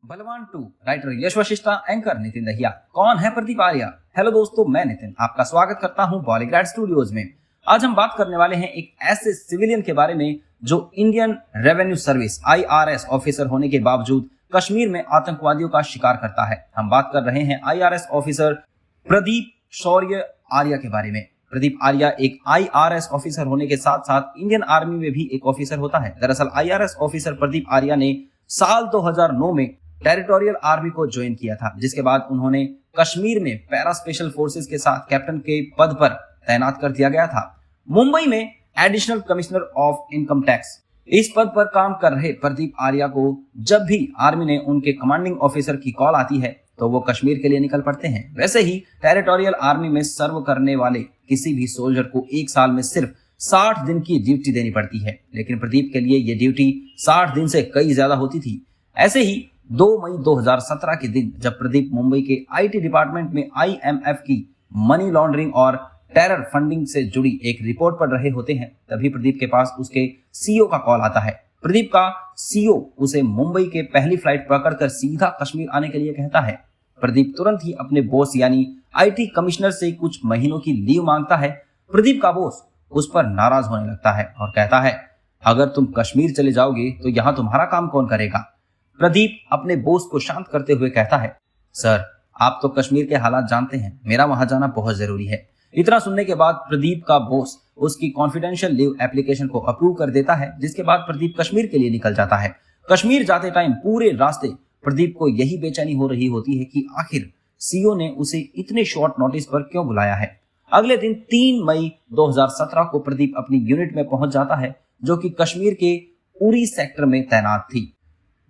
बलवान 2 राइटर यश वशिष्ठा, एंकर नितिन दहिया। कौन है प्रदीप आर्या? हेलो दोस्तों, मैं नितिन आपका स्वागत करता हूं बॉलीग्राड स्टूडियोज में। आज हम बात करने वाले हैं एक ऐसे सिविलियन के बारे में जो Indian revenue service IRS officer होने के बावजूद कश्मीर में आतंकवादियों का शिकार करता है। हम बात कर रहे हैं IRS ऑफिसर प्रदीप शौर्य आर्या के बारे में। प्रदीप आर्या एक IRS ऑफिसर होने के साथ साथ इंडियन आर्मी में भी एक ऑफिसर होता है। दरअसल IRS ऑफिसर प्रदीप आर्या ने साल 2009 में टेरिटोरियल आर्मी को ज्वाइन किया था, जिसके बाद उन्होंने कश्मीर में पैरा स्पेशल फोर्सेस के साथ कैप्टन के पद पर तैनात कर दिया गया था। मुंबई में additional commissioner of income tax इस पद पर काम कर रहे प्रदीप आर्या को जब भी आर्मी ने उनके कमांडिंग ऑफिसर की कॉल आती है तो वो कश्मीर के लिए निकल पड़ते हैं। वैसे ही टेरिटोरियल आर्मी में सर्व करने वाले किसी भी सोल्जर को एक साल में सिर्फ 60 दिन की ड्यूटी देनी पड़ती है, लेकिन प्रदीप के लिए ये ड्यूटी 60 दिन से कई ज्यादा होती थी। ऐसे ही 2 मई 2017 के दिन जब प्रदीप मुंबई के IT डिपार्टमेंट में IMF की मनी लॉन्ड्रिंग और टेरर फंडिंग से जुड़ी एक रिपोर्ट पढ़ रहे होते हैं, तभी प्रदीप के पास उसके CEO का कॉल आता है। प्रदीप का CEO उसे मुंबई के पहली फ्लाइट पकड़कर सीधा कश्मीर आने के लिए कहता है। प्रदीप तुरंत ही अपने बॉस यानी IT कमिश्नर से कुछ महीनों की लीव मांगता है। प्रदीप का बॉस उस पर नाराज होने लगता है और कहता है, अगर तुम कश्मीर चले जाओगे तो यहाँ तुम्हारा काम कौन करेगा? प्रदीप अपने बॉस को शांत करते हुए कहता है, सर आप तो कश्मीर के हालात जानते हैं, मेरा वहां जाना बहुत जरूरी है। इतना सुनने के बाद प्रदीप का बॉस उसकी कॉन्फिडेंशियल लीव एप्लीकेशन को अप्रूव कर देता है, जिसके बाद प्रदीप कश्मीर के लिए निकल जाता है। कश्मीर जाते टाइम पूरे रास्ते प्रदीप को यही बेचैनी हो रही होती है कि आखिर CEO ने उसे इतने शॉर्ट नोटिस पर क्यों बुलाया है। अगले दिन 3 मई 2017 को प्रदीप अपनी यूनिट में पहुंच जाता है, जो कि कश्मीर के उरी सेक्टर में तैनात थी।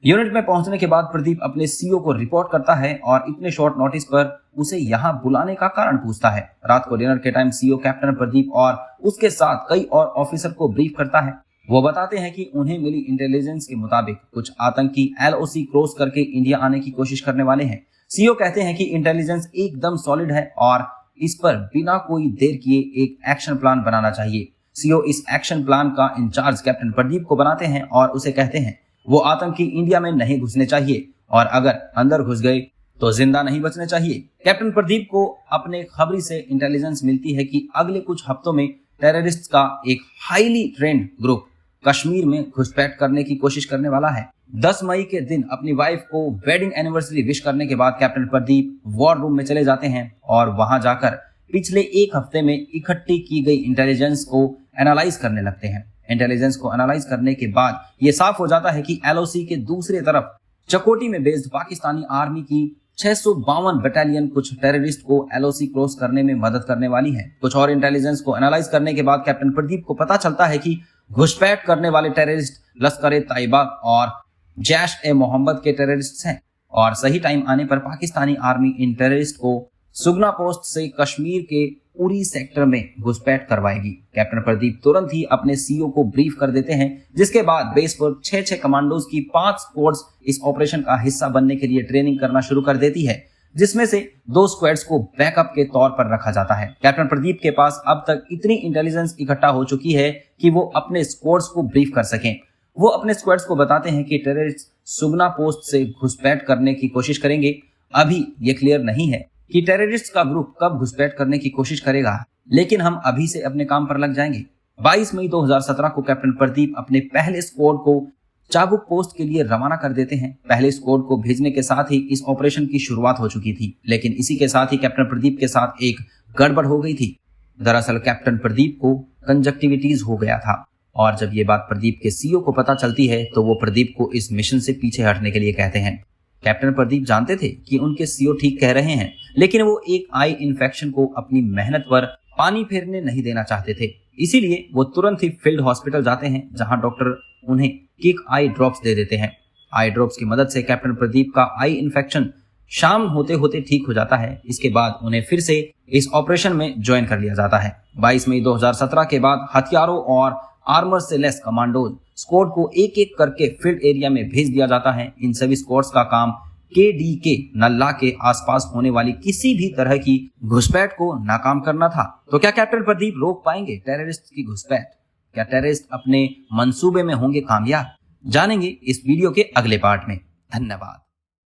यूनिट में पहुंचने के बाद प्रदीप अपने CEO को रिपोर्ट करता है और इतने शॉर्ट नोटिस पर उसे यहां बुलाने का कारण पूछता है। रात को डिनर के टाइम CEO कैप्टन प्रदीप और उसके साथ कई और ऑफिसर को ब्रीफ करता है। वो बताते हैं कि उन्हें मिली इंटेलिजेंस के मुताबिक कुछ आतंकी LOC क्रॉस करके इंडिया आने की कोशिश करने वाले हैं। CEO कहते हैं कि इंटेलिजेंस एकदम सॉलिड है और इस पर बिना कोई देर किए एक एक्शन प्लान बनाना चाहिए। CEO इस एक्शन प्लान का इंचार्ज कैप्टन प्रदीप को बनाते हैं और उसे कहते हैं वो आतंकी इंडिया में नहीं घुसने चाहिए और अगर अंदर घुस गए तो जिंदा नहीं बचने चाहिए। कैप्टन प्रदीप को अपने खबरी से इंटेलिजेंस मिलती है कि अगले कुछ हफ्तों में टेररिस्ट का एक हाईली ट्रेंड ग्रुप कश्मीर में घुसपैठ करने की कोशिश करने वाला है। 10 मई के दिन अपनी वाइफ को वेडिंग एनिवर्सरी विश करने के बाद कैप्टन प्रदीप वॉर रूम में चले जाते हैं और वहां जाकर पिछले एक हफ्ते में इकट्ठी की गई इंटेलिजेंस को एनालाइज करने लगते हैं। इंटेलिजेंस को एनालाइज करने के बाद ये साफ हो जाता है कि LOC के दूसरी तरफ चकोटी में बेस्ड पाकिस्तानी आर्मी की 652 बटालियन कुछ टेररिस्ट को LOC क्रॉस करने में मदद करने वाली है। कुछ और इंटेलिजेंस को एनालाइज करने के बाद कैप्टन प्रदीप को पता चलता है कि घुसपैठ करने वाले टेररिस्ट लश्कर-ए-तैयबा और जैश-ए-मोहम्मद के टेररिस्ट हैं और सही टाइम आने पर पाकिस्तानी आर्मी इन टेररिस्ट को सुगना पोस्ट से कश्मीर के उरी सेक्टर में घुसपैठ करवाएगी। कैप्टन प्रदीप तुरंत ही अपने CEO को ब्रीफ कर देते हैं, जिसके बाद बेस पर 6 कमांडोज की 5 स्क्वाड्स इस ऑपरेशन का हिस्सा बनने के लिए ट्रेनिंग करना शुरू कर देती है, जिसमें से 2 स्क्वाड्स को बैकअप के तौर पर रखा जाता है। कैप्टन प्रदीप के पास अब तक इतनी इंटेलिजेंस इकट्ठा हो चुकी है कि वो अपने स्क्वाड्स को ब्रीफ कर सकें। वो अपने स्क्वाड्स को बताते हैं कि टेररिस्ट सुगना पोस्ट से घुसपैठ करने की कोशिश करेंगे। अभी ये क्लियर नहीं है कि टेररिस्ट का ग्रुप कब घुसपैठ करने की कोशिश करेगा, लेकिन हम अभी से अपने काम पर लग जाएंगे। 22 मई 2017 को कैप्टन प्रदीप अपने पहले स्क्वाड को चाबुक पोस्ट के लिए रवाना कर देते हैं। पहले स्क्वाड को भेजने के साथ ही इस ऑपरेशन की शुरुआत हो चुकी थी, लेकिन इसी के साथ ही कैप्टन प्रदीप के साथ एक गड़बड़ हो गई थी। दरअसल कैप्टन प्रदीप को कंजक्टिविटीज हो गया था और जब ये बात प्रदीप के CEO को पता चलती है तो वो प्रदीप को इस मिशन से पीछे हटने के लिए कहते हैं। कैप्टन प्रदीप जानते थे कि उनके CEO ठीक कह रहे हैं, लेकिन वो एक आई इन्फेक्शन को अपनी मेहनत पर पानी फेरने नहीं देना चाहते थे। इसीलिए वो तुरंत ही फील्ड हॉस्पिटल जाते हैं, जहां डॉक्टर उन्हें किक आई ड्रॉप्स दे देते हैं। आई ड्रॉप्स की मदद से कैप्टन प्रदीप का आई इन्फेक्शन शाम होते होते ठीक हो जाता है। इसके बाद उन्हें फिर से इस ऑपरेशन में ज्वाइन कर लिया जाता है। 22 मई 2017 के बाद हथियारों और आर्मर से लेस कमांडोज स्क्वाड को एक एक करके फील्ड एरिया में भेज दिया जाता है। इन सभी स्क्वाड्स का काम KDK नल्ला के आसपास होने वाली किसी भी तरह की घुसपैठ को नाकाम करना था। तो क्या कैप्टन प्रदीप रोक पाएंगे टेररिस्ट की घुसपैठ? क्या टेररिस्ट अपने मंसूबे में होंगे कामयाब? जानेंगे इस वीडियो के अगले पार्ट में। धन्यवाद।